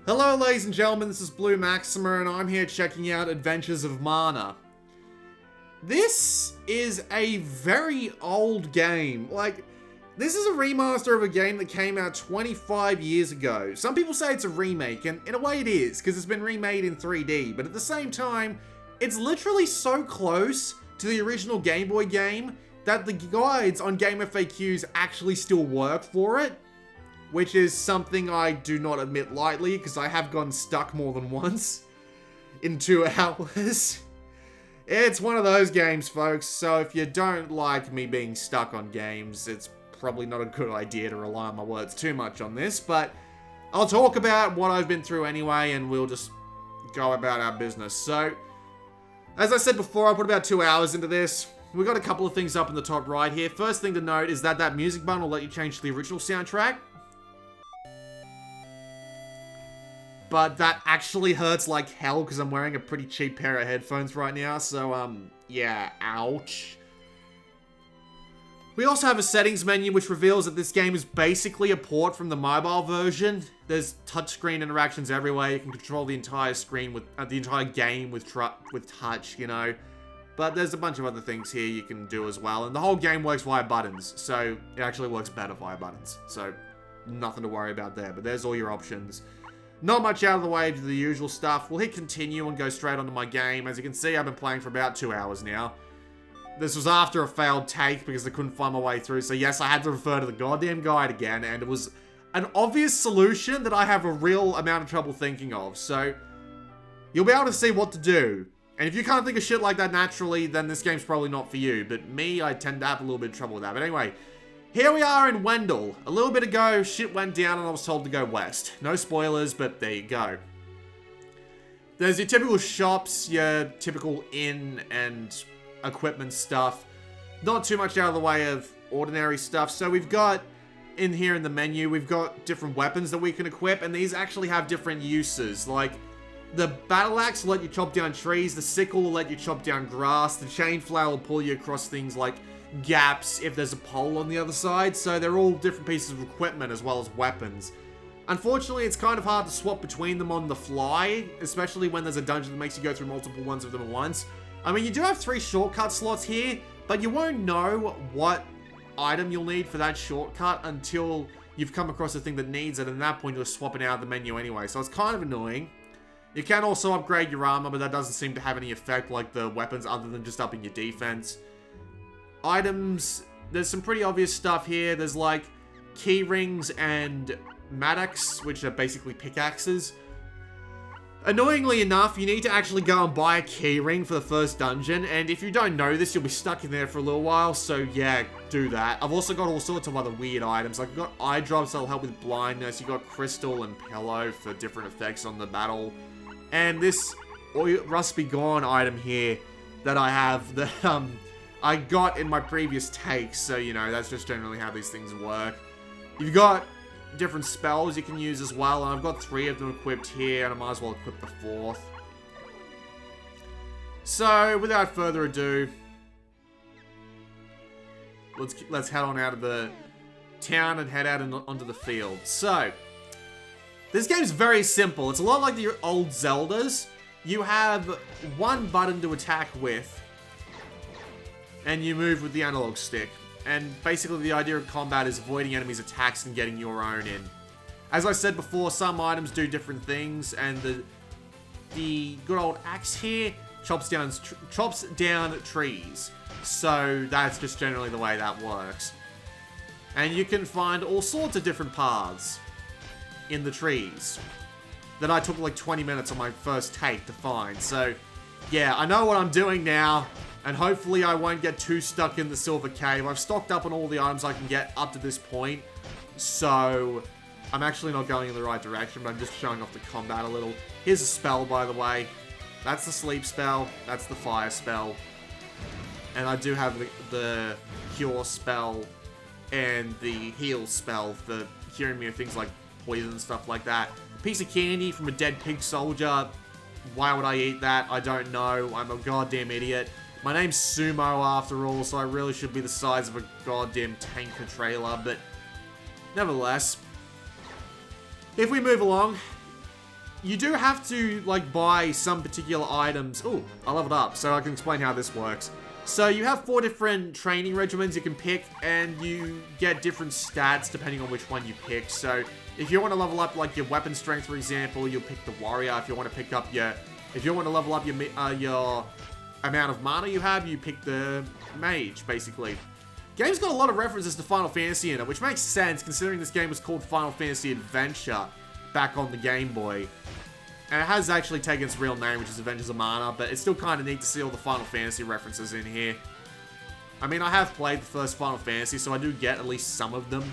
Hello ladies and gentlemen, this is Blue Maxima and I'm here checking out Adventures of Mana. This is a very old game. This is a remaster of a game that came out 25 years ago. Some people say it's a remake, and in a way it is, because it's been remade in 3D, but at the same time, it's literally so close to the original Game Boy game that the guides on Game FAQs actually still work for it. Which is something I do not admit lightly, because I have gotten stuck more than once in 2 hours. It's one of those games, folks, so if you don't like me being stuck on games, it's probably not a good idea to rely on my words too much on this, but I'll talk about what I've been through anyway, and we'll just go about our business. So, as I said before, I put about 2 hours into this. We've got a couple of things up in the top right here. First thing to note is that music button will let you change to the original soundtrack. But that actually hurts like hell because I'm wearing a pretty cheap pair of headphones right now. So, yeah, ouch. We also have a settings menu which reveals that this game is basically a port from the mobile version. There's touchscreen interactions everywhere. You can control the entire screen with the entire game with touch, you know. But there's a bunch of other things here you can do as well. And the whole game works via buttons. So it actually works better via buttons. So nothing to worry about there. But there's all your options. Not much out of the way to the usual stuff. We'll hit continue and go straight onto my game. As you can see, I've been playing for about 2 hours now. This was after a failed take because I couldn't find my way through. So yes, I had to refer to the goddamn guide again. And it was an obvious solution that I have a real amount of trouble thinking of. So you'll be able to see what to do. And if you can't think of shit like that naturally, then this game's probably not for you. But me, I tend to have a little bit of trouble with that. But anyway, here we are in Wendell. A little bit ago, shit went down and I was told to go west. No spoilers, but there you go. There's your typical shops, your typical inn and equipment stuff. Not too much out of the way of ordinary stuff. So we've got, in here in the menu, we've got different weapons that we can equip, and these actually have different uses. Like, the battle axe will let you chop down trees, the sickle will let you chop down grass, the chain flail will pull you across things like gaps if there's a pole on the other side, so they're all different pieces of equipment as well as weapons. Unfortunately, it's kind of hard to swap between them on the fly, especially when there's a dungeon that makes you go through multiple ones of them at once. I mean, you do have 3 shortcut slots here, but you won't know what item you'll need for that shortcut until you've come across a thing that needs it, and at that point you're swapping out of the menu anyway, so it's kind of annoying. You can also upgrade your armor, but that doesn't seem to have any effect like the weapons other than just upping your defense. Items, there's some pretty obvious stuff here. There's like key rings and mattocks, which are basically pickaxes. Annoyingly enough, you need to actually go and buy a key ring for the first dungeon, and if you don't know this, you'll be stuck in there for a little while, so yeah, do that. I've also got all sorts of other weird items. Like, I've got eye drops that'll help with blindness, you've got crystal and pillow for different effects on the battle, and this Rust Be Gone item here that I have that, I got in my previous takes, so, you know, that's just generally how these things work. You've got different spells you can use as well, and I've got 3 of them equipped here, and I might as well equip the 4th. So, without further ado, let's head on out of the town and head out onto the field. So, this game's very simple. It's a lot like the old Zeldas. You have one button to attack with, and you move with the analog stick. And basically the idea of combat is avoiding enemies' attacks and getting your own in. As I said before, some items do different things, and the good old axe here chops down trees. So that's just generally the way that works. And you can find all sorts of different paths in the trees that I took like 20 minutes on my first take to find. So yeah, I know what I'm doing now. And hopefully I won't get too stuck in the Silver Cave. I've stocked up on all the items I can get up to this point. So, I'm actually not going in the right direction, but I'm just showing off the combat a little. Here's a spell, by the way. That's the sleep spell. That's the fire spell. And I do have the cure spell and the heal spell for curing me of things like poison and stuff like that. A piece of candy from a dead pig soldier. Why would I eat that? I don't know. I'm a goddamn idiot. My name's Sumo after all, so I really should be the size of a goddamn tanker trailer, but nevertheless. If we move along, you do have to, like, buy some particular items. Ooh, I leveled up, so I can explain how this works. So you have 4 different training regimens you can pick, and you get different stats depending on which one you pick. So if you want to level up, like, your weapon strength, for example, you'll pick the warrior. If you want to pick up if you want to level up your amount of mana you have, you pick the mage, basically. Game's got a lot of references to Final Fantasy in it, which makes sense considering this game was called Final Fantasy Adventure back on the Game Boy. And it has actually taken its real name, which is Adventures of Mana, but it's still kind of neat to see all the Final Fantasy references in here. I mean, I have played the first Final Fantasy, so I do get at least some of them.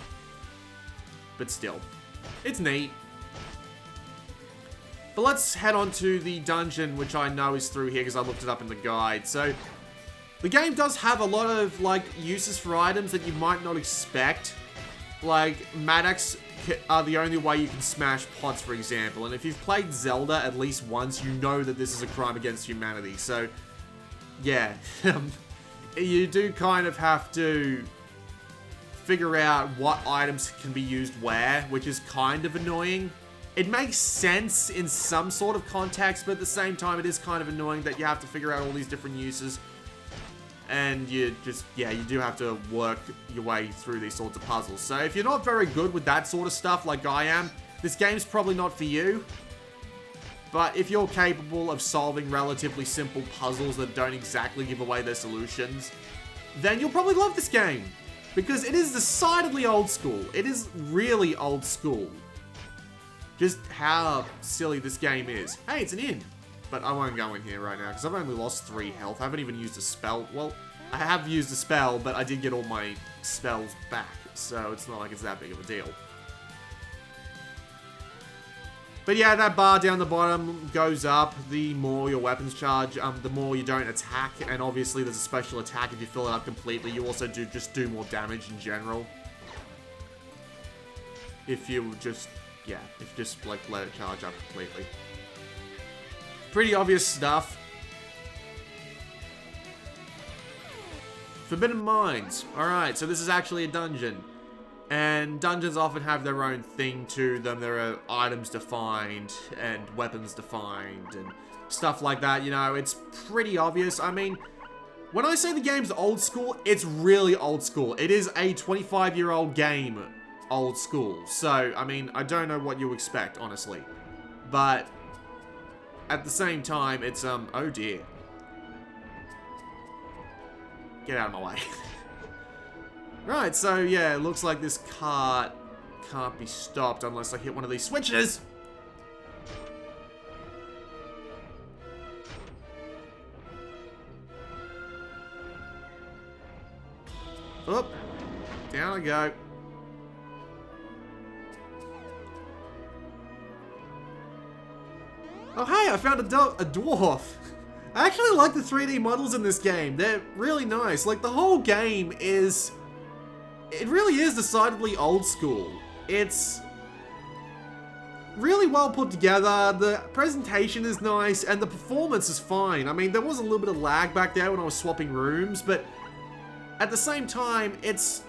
But still, it's neat. But let's head on to the dungeon, which I know is through here because I looked it up in the guide. So, the game does have a lot of, like, uses for items that you might not expect. Like, Maddox are the only way you can smash pots, for example. And if you've played Zelda at least once, you know that this is a crime against humanity. So, yeah. You do kind of have to figure out what items can be used where, which is kind of annoying. It makes sense in some sort of context, but at the same time, it is kind of annoying that you have to figure out all these different uses. And you just, yeah, you do have to work your way through these sorts of puzzles. So if you're not very good with that sort of stuff like I am, this game's probably not for you. But if you're capable of solving relatively simple puzzles that don't exactly give away their solutions, then you'll probably love this game. Because it is decidedly old school. It is really old school. Just how silly this game is. Hey, it's an inn. But I won't go in here right now, because I've only lost 3 health. I haven't even used a spell. Well, I have used a spell, but I did get all my spells back. So it's not like it's that big of a deal. But yeah, that bar down the bottom goes up. The more your weapons charge, the more you don't attack. And obviously there's a special attack if you fill it up completely. You also do more damage in general. If you just, yeah, if you just like let it charge up completely. Pretty obvious stuff. Forbidden Mines. Alright, so this is actually a dungeon. And dungeons often have their own thing to them. There are items defined and weapons defined and stuff like that. You know, it's pretty obvious. I mean, when I say the game's old school, it's really old school. It is a 25-year-old game, old school. So, I mean, I don't know what you expect, honestly. But at the same time, it's, oh dear. Get out of my way. Right, so yeah, it looks like this cart can't be stopped unless I hit one of these switches. Oop. Down I go. Oh hey, I found a dwarf. I actually like the 3D models in this game. They're really nice. Like, the whole game is... It really is decidedly old school. It's really well put together, the presentation is nice, and the performance is fine. I mean, there was a little bit of lag back there when I was swapping rooms, but at the same time, it's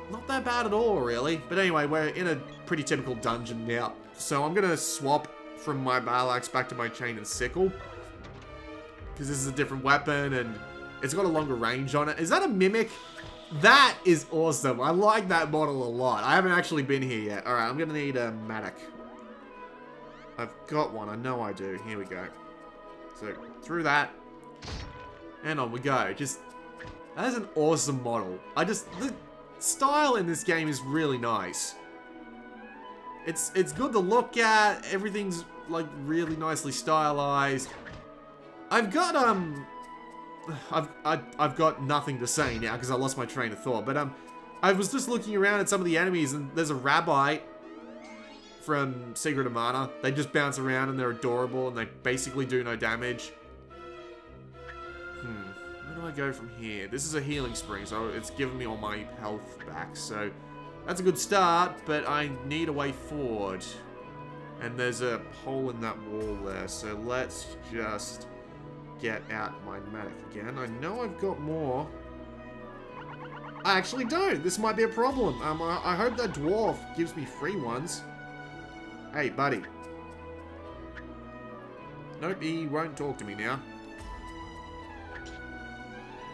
not that bad at all, really. But anyway, we're in a pretty typical dungeon now, so I'm gonna swap from my battle axe back to my chain and sickle, because this is a different weapon, and it's got a longer range on it. Is that a mimic? That is awesome. I like that model a lot. I haven't actually been here yet. Alright, I'm gonna need a Matic. I've got one. I know I do. Here we go. So, through that. And on we go. Just, that is an awesome model. The style in this game is really nice. It's good to look at. Everything's, like, really nicely stylized. I've got, I've got nothing to say now because I lost my train of thought. But I was just looking around at some of the enemies, and there's a rabbi from Secret of Mana. They just bounce around and they're adorable, and they basically do no damage. Where do I go from here? This is a healing spring, so it's giving me all my health back. So that's a good start, but I need a way forward. And there's a hole in that wall there, so let's just get out my Matic again. I know I've got more. I actually don't. This might be a problem. I hope that dwarf gives me free ones. Hey, buddy. Nope, he won't talk to me now.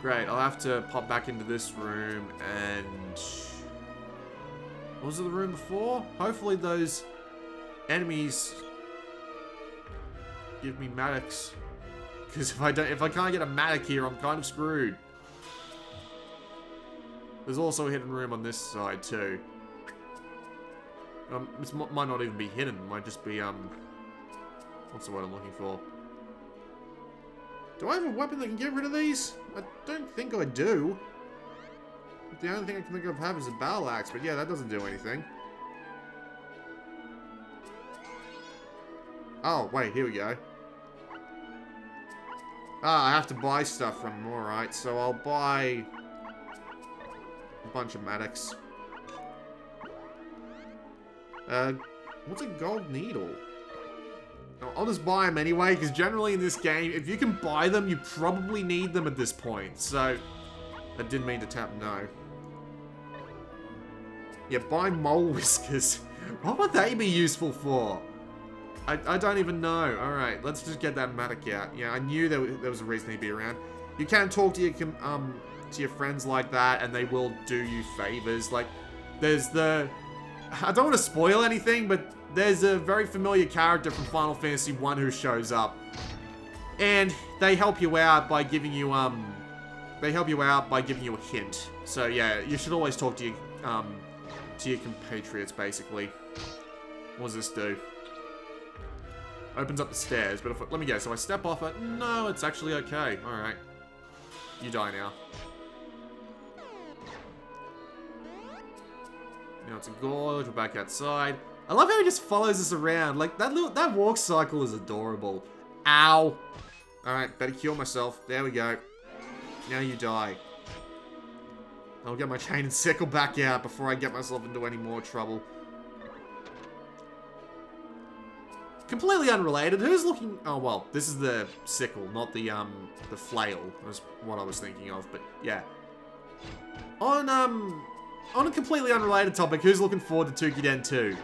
Great, I'll have to pop back into this room and... What was it, the room before? Hopefully those enemies give me Maddox. Because if I can't get a Maddox here, I'm kind of screwed. There's also a hidden room on this side too. It might not even be hidden. It might just be, what's the word I'm looking for? Do I have a weapon that can get rid of these? I don't think I do. The only thing I can think of have is a battle axe, but yeah, that doesn't do anything. Oh, wait, here we go. Ah, I have to buy stuff from him, alright, so I'll buy a bunch of Maddox. What's a gold needle? I'll just buy them anyway, because generally in this game, if you can buy them, you probably need them at this point. So, I didn't mean to tap no. Yeah, buy mole whiskers. What would they be useful for? I don't even know. Alright, let's just get that Matic out. Yeah, I knew there was a reason he'd be around. You can talk to your friends like that, and they will do you favors. Like, there's the... I don't want to spoil anything, but there's a very familiar character from Final Fantasy 1 who shows up. And they help you out by giving you, a hint. So yeah, you should always talk to your compatriots, basically. What does this do? Opens up the stairs, but let me guess, so I step off it? No, it's actually okay. Alright. You die now. Now it's a gorge, we're back outside. I love how he just follows us around. Like, that walk cycle is adorable. Ow. Alright, better kill myself. There we go. Now you die. I'll get my chain and sickle back out before I get myself into any more trouble. Completely unrelated. Who's looking... Oh, well, this is the sickle, not the flail. Was what I was thinking of, but yeah. On a completely unrelated topic, who's looking forward to Tukiden 2?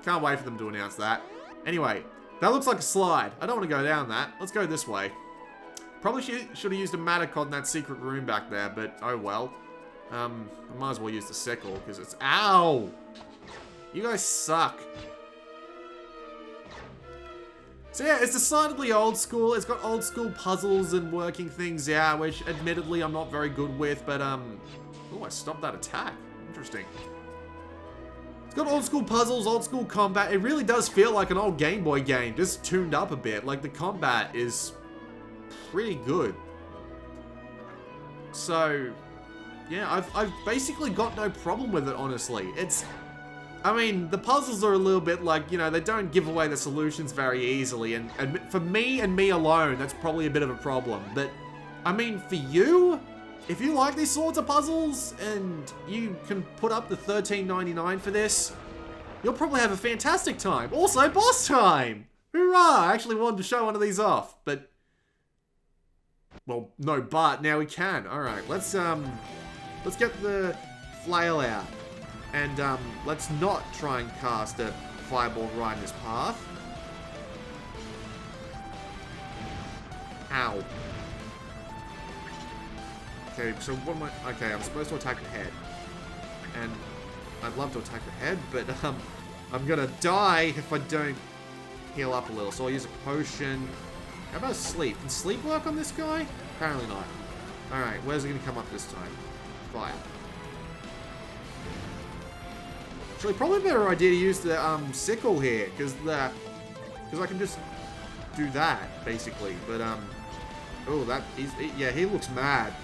Can't wait for them to announce that. Anyway, that looks like a slide. I don't want to go down that. Let's go this way. Probably should have used a Matacod in that secret room back there, but oh well. I might as well use the sickle, because it's... Ow! You guys suck. So yeah, it's decidedly old school. It's got old school puzzles and working things out, which admittedly I'm not very good with, but oh, I stopped that attack. Interesting. It's got old school puzzles, old school combat. It really does feel like an old Game Boy game, just tuned up a bit. Like, the combat is pretty good. So, yeah, I've basically got no problem with it, honestly. I mean, the puzzles are a little bit like, you know, they don't give away the solutions very easily, and for me and me alone, that's probably a bit of a problem. But, I mean, for you, if you like these sorts of puzzles, and you can put up the $13.99 for this, you'll probably have a fantastic time. Also, boss time! Hoorah! I actually wanted to show one of these off, but... Well, no, but now we can. Alright, let's get the flail out. And, let's not try and cast a fireball right in his path. Ow. Okay, so what am I... Okay, I'm supposed to attack the head. And I'd love to attack the head, but, I'm gonna die if I don't heal up a little. So I'll use a potion. How about sleep? Can sleep work on this guy? Apparently not. Alright, where's it gonna come up this time? Fire. Actually, probably a better idea to use the sickle here, because I can just do that basically. But oh, yeah, he looks mad.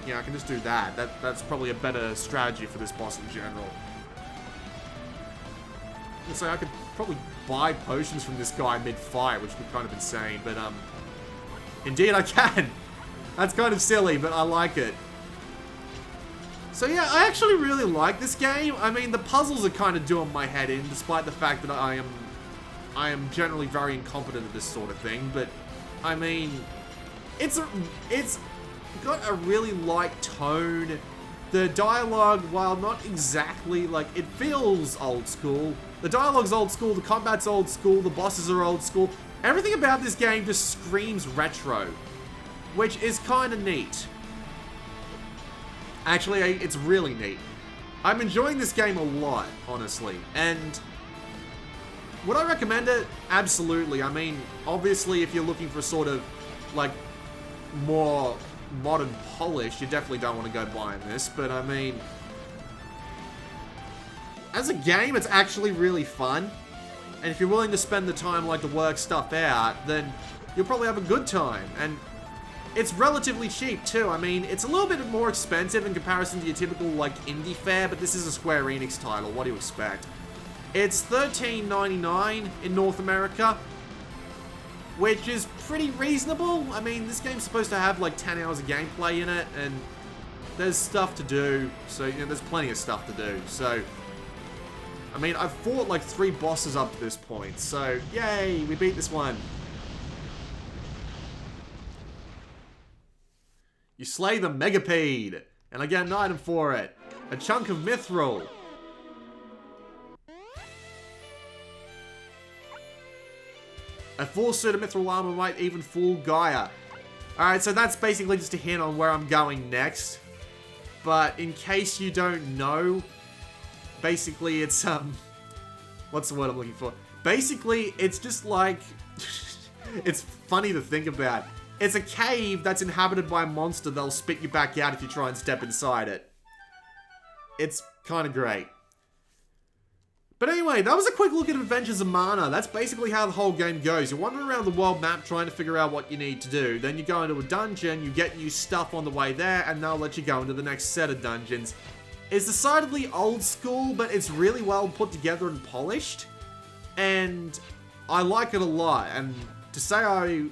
Yeah, I can just do that. That's probably a better strategy for this boss in general. So I could probably buy potions from this guy mid-fight, which would be kind of insane. But indeed I can. That's kind of silly, but I like it. So yeah, I actually really like this game. I mean, the puzzles are kind of doing my head in, despite the fact that I am generally very incompetent at this sort of thing. But I mean, it's got a really light tone. The dialogue, while not exactly like, it feels old school. The dialogue's old school, the combat's old school, the bosses are old school. Everything about this game just screams retro, which is kind of neat. Actually, it's really neat. I'm enjoying this game a lot, honestly, and would I recommend it? Absolutely. I mean, obviously, if you're looking for sort of, like, more modern polish, you definitely don't want to go buying this, but I mean, as a game, it's actually really fun, and if you're willing to spend the time, like, to work stuff out, then you'll probably have a good time, and it's relatively cheap, too. I mean, it's a little bit more expensive in comparison to your typical, like, indie fare, but this is a Square Enix title. What do you expect? It's $13.99 in North America, which is pretty reasonable. I mean, this game's supposed to have, like, 10 hours of gameplay in it, and there's stuff to do. So, you know, there's plenty of stuff to do. So, I mean, I've fought, like, 3 bosses up to this point. So, yay, we beat this one. You slay the Megapede, and I get an item for it. A chunk of mithril. A full suit of mithril armor might even fool Gaia. Alright, so that's basically just a hint on where I'm going next. But in case you don't know, basically it's, what's the word I'm looking for? Basically, it's just like, it's funny to think about. It's a cave that's inhabited by a monster that'll spit you back out if you try and step inside it. It's kind of great. But anyway, that was a quick look at Adventures of Mana. That's basically how the whole game goes. You're wandering around the world map trying to figure out what you need to do. Then you go into a dungeon, you get new stuff on the way there, and they'll let you go into the next set of dungeons. It's decidedly old school, but it's really well put together and polished. And I like it a lot. And to say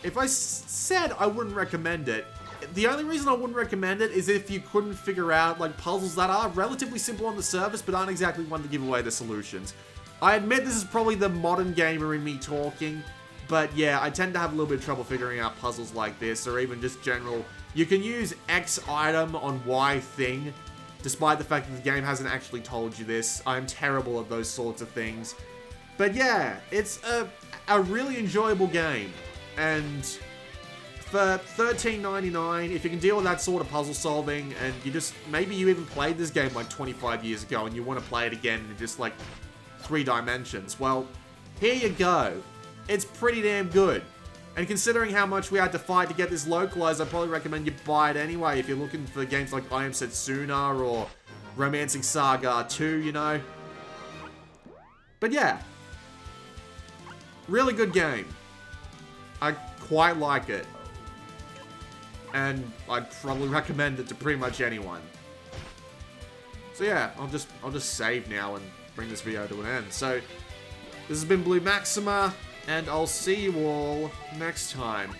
if I said I wouldn't recommend it, the only reason I wouldn't recommend it is if you couldn't figure out, like, puzzles that are relatively simple on the surface, but aren't exactly one to give away the solutions. I admit this is probably the modern gamer in me talking, but yeah, I tend to have a little bit of trouble figuring out puzzles like this, or even just general, you can use X item on Y thing, despite the fact that the game hasn't actually told you this. I'm terrible at those sorts of things. But yeah, it's a really enjoyable game. And for $13.99, if you can deal with that sort of puzzle solving, and you just, maybe you even played this game like 25 years ago and you want to play it again in just like 3 dimensions, well, here you go. It's pretty damn good. And considering how much we had to fight to get this localized, I'd probably recommend you buy it anyway if you're looking for games like I Am Setsuna or Romancing Saga 2, you know. But yeah, really good game. I quite like it. And I'd probably recommend it to pretty much anyone. So yeah, I'll just save now and bring this video to an end. So, this has been Blue Maxima, and I'll see you all next time.